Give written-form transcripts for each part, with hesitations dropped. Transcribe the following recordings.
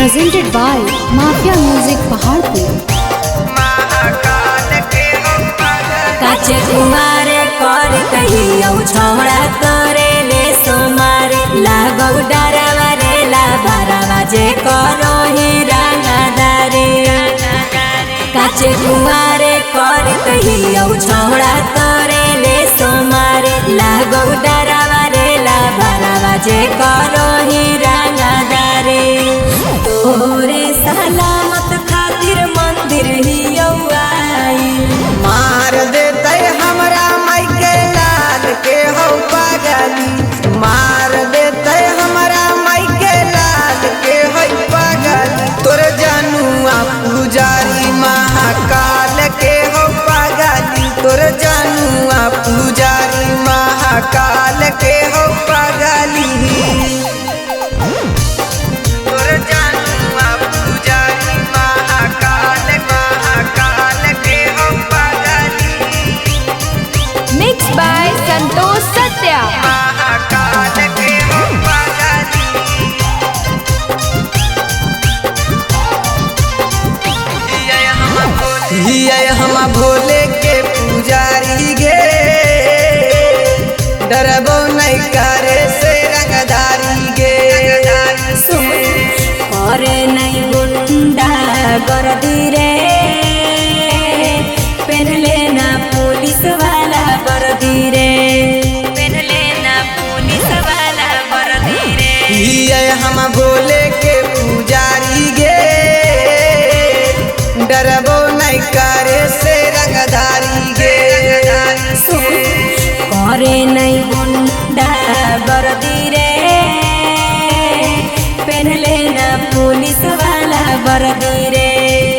presented by Mafia Music Paharpur। काचे कुमार कर कहियो छौड़ा करे ले सोमार लागौ डरवा रे ला भरवा जे करो ही रंगदारे। काचे कुमार कर कहियो छौड़ा करे ले सोमार लागौ डरवा रे ला भरवा जे करो ही रंगदारे। तोरे सलामत खातिर मंदिर ही आई मार देते हमरा मायके लाल के हो पागली। मार देते हमरा मायके लाल के हो पागली। तोर जानुआ पुजारी महाकाल के हो पागली। तोर जानुआ पुजारी महाकाल के हो पागली। तोर जानुआ पुजारी महाकाल महाकाल के हो पागली। Mixed by Santosh Satya। Mahakal के हो पागली। हिया हम भोले के पुजारी गे डरबो नहीं करे से रंगदारी गे। करे नहीं गुंडा गर्दी रे पेन लेना पुलिस वाला वर्दी रे पेन लेना पुलिस वाला वर्दी रे। हिया हम भोले के पुजारी गे डरबो नहीं करे से रंगदारी गे। करे नहीं गुंडा वर्दी रे पेन लेना पुलिस वाला वर्दी रे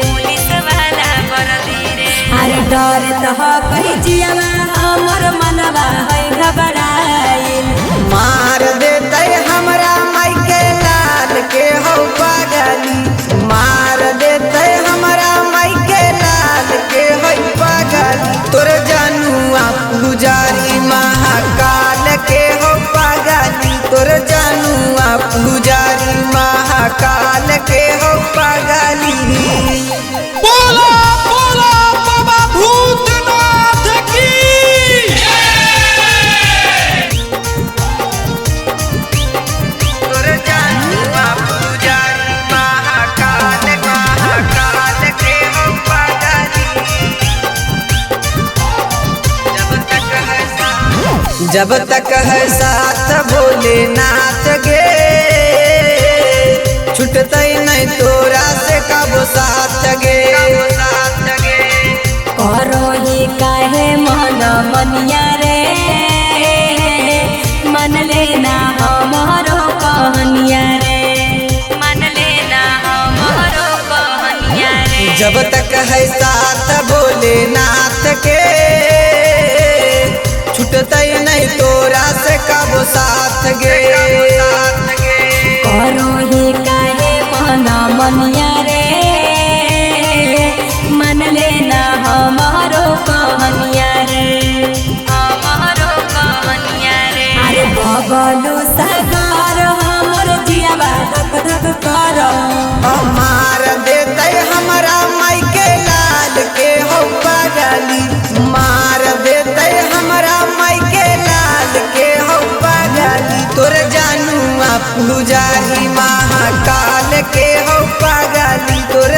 पुलिस वाला वर्दी रे। अरे डर तो कही जियावा हमर मनवा है घबराइल। मार देते हमरा मायके लाल के हो पागली। मार देते हमरा मायके लाल के हो पागली। तोर जानुआ पुजारी महाकाल के हो पागली। तोर जानुआ पुजारी महाकाल के हो पागली। बोला बोला बाबा भूतनाथ की। तोर जानुआ पुजारी महाकाल महाकाल के हो पागली। जब तक है साथ भोलेनाथ गे छुटते नहीं तोरा से कबो साथ गे। करो ही काहे मन मनिया रे मन लेना हमारो कहनिया रे मन लेना हमारो कहनिया रे। जब तक है साथ भोलेनाथ के छुटते नहीं तोरा से कबो साथ गे। करो ही काहे मन मनिया रे मन लेना हमारो कहनिया रे हमारो कहनिया रे। अरे बबलू सागर हमर जियावा धक धक करो। मार देते हमरा मायके लाल के हो पागली। मार देते हमरा मायके लाल के हो पागली। तोर जानुआ पुजारी महाकाल के हो पागली। तोर